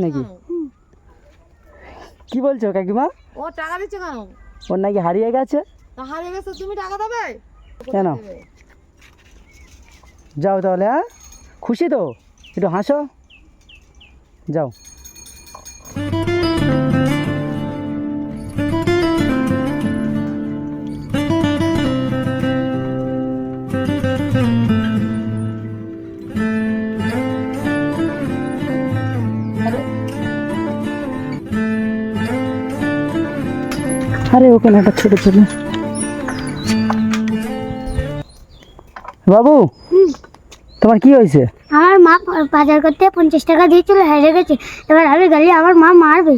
নাকি কি বলছো কাকিমা? ও টাকা দিচ্ছে কেন? ওর নাকি হারিয়ে গেছে। হারিয়ে গেছে, তুমি টাকা দেবে কেন? যাও তাহলে। হ্যাঁ, খুশি তো? একটু হাসো, যাও। আরে ওখানে একটা ছোট ছেলে। বাবু, তোমার কি হয়েছে? আমার মা বাজার করতে 50 টাকা দিয়েছিল, হেরে গেছে। এবার আমি গেলে আমার মা মারবে।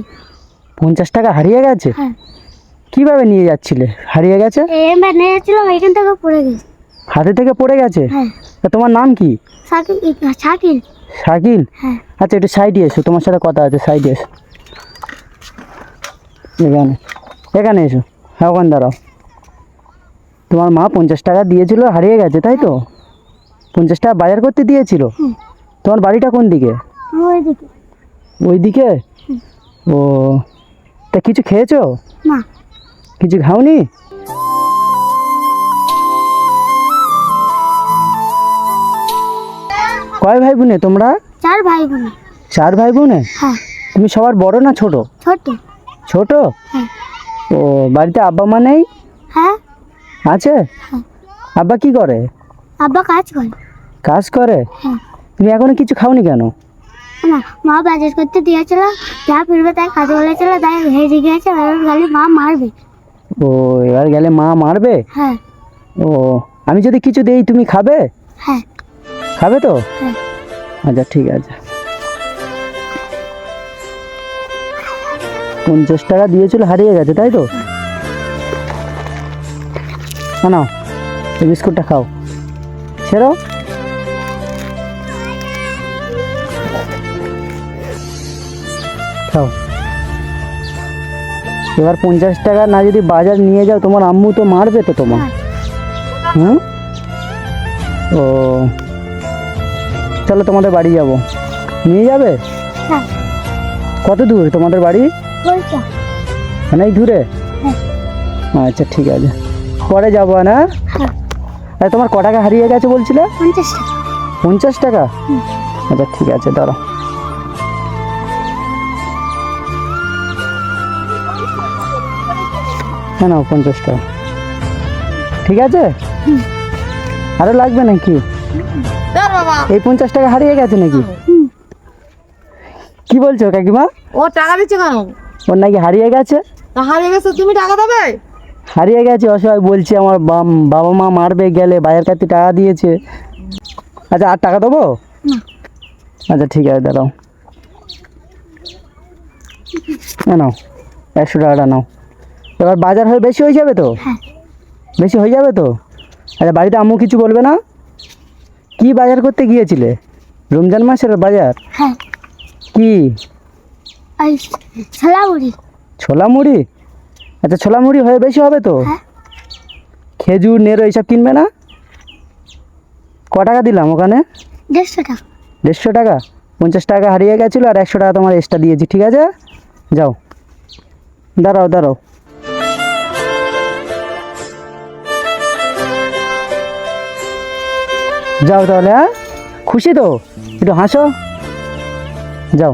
50 টাকা হারিয়ে গেছে? হ্যাঁ। কিভাবে নিয়ে যাচ্ছিলে? হারিয়ে গেছে? এবার নিয়ে যাচ্ছিলাম, এখান থেকে পড়ে গেছে। হাতে থেকে পড়ে গেছে? হ্যাঁ। তা তোমার নাম কি? শাকিল। শাকিল। শাকিল? হ্যাঁ। আচ্ছা, একটু সাইডে এসো, তোমার সাথে কথা আছে, সাইডে এসো। এখানে এখানে এসো। হ্যাঁ, ওখানে দাঁড়াও। তোমার মা 50 টাকা দিয়েছিল, হারিয়ে গেছে তাই তো? 50 টাকা বাজার করতে দিয়েছিল। তোমার বাড়িটা কোন দিকে? ওইদিকে। ওইদিকে? ও, তা কিছু খেয়েছো? না। কিছু খাওনি? কয় ভাই বোনে তোমরা? 4 ভাই বোন। 4 ভাই বোনে? হ্যাঁ। তুমি সবার বড় না ছোট? ছোট। ছোট? হ্যাঁ। ও, বাড়িতে আব্বা মা নেই? হ্যাঁ। আছে? হ্যাঁ। আব্বা কি করে? আব্বা কাজ করে। কাজ করে? হ্যাঁ। তুমি এখনো কিছু খাওনি কেন? না, মা বাজার করতে দিয়েছিল, যা ফিরবে তাই কাজে বলেছিল, তাই হেরে গেছে। এবার গেলে মা মারবে। ও, এবার গেলে মা মারবে? হ্যাঁ। ও, আমি যদি কিছু দেই তুমি খাবে? হ্যাঁ। খাবে তো? হ্যাঁ। আচ্ছা, ঠিক আছে। 50 টাকা দিয়েছিল, হারিয়ে গেছে তাই তো? নাও, এই বিস্কুটটা খাও। ছেড়ো। খাও। এবার 50 টাকা না যদি বাজার নিয়ে যাও, তোমার আম্মু তো মারবে তো তোমার। হুম। ও, চলো তোমাদের বাড়ি যাব। নিয়ে যাবে? হ্যাঁ। কত দূর তোমাদের বাড়ি? বলছো? অনেক দূরে? হ্যাঁ। আচ্ছা, ঠিক আছে, পরে যাবো না। হ্যাঁ। আর তোমার ক টাকা হারিয়ে গেছে বলছিলে? 50 টাকা। 50 টাকা? আচ্ছা, ঠিক আছে, দাঁড়াও। হ্যাঁ, নাও 50 টাকা। ঠিক আছে? আরো লাগবে নাকি? বাবা, এই 50 টাকা হারিয়ে গেছে নাকি? কি বলছো কাকিমা? ও টাকা দিচ্ছে কেন? ওর নাকি হারিয়ে গেছে। হারিয়ে গেছে, তুমি টাকা দেবে হারিয়ে গেছে, অসহায় বলছি, আমার বাবা মা মারবে, গেলে বাজার কাছে টাকা দিয়েছে। আচ্ছা, আর টাকা দেবো? আচ্ছা, ঠিক আছে, দাঁড়াও। নাও 100 টাকাটা নাও। এবার বাজার হয়ে বেশি হয়ে যাবে তো? হ্যাঁ। বেশি হয়ে যাবে তো? আচ্ছা, বাড়িতে আম্মু কিছু বলবে না? কি বাজার করতে গিয়েছিলে? রমজান মাসের বাজার? হ্যাঁ। কি? ওই ছোলা মুড়ি। ছোলা মুড়ি? আচ্ছা, ছোলা মুড়ি হয়ে বেশি হবে তো? হ্যাঁ। খেজুর নেড়ো এইসব কিনবে না? ক টাকা দিলাম ওখানে? 150 টাকা। 150 টাকা? 50 টাকা হারিয়ে গেছিলো, আর 100 টাকা তোমার এক্সট্রা দিয়েছি, ঠিক আছে? যাও, দাঁড়াও দাঁড়াও। যাও তাহলে। হ্যাঁ, খুশি তো? একটু হাসো, যাও।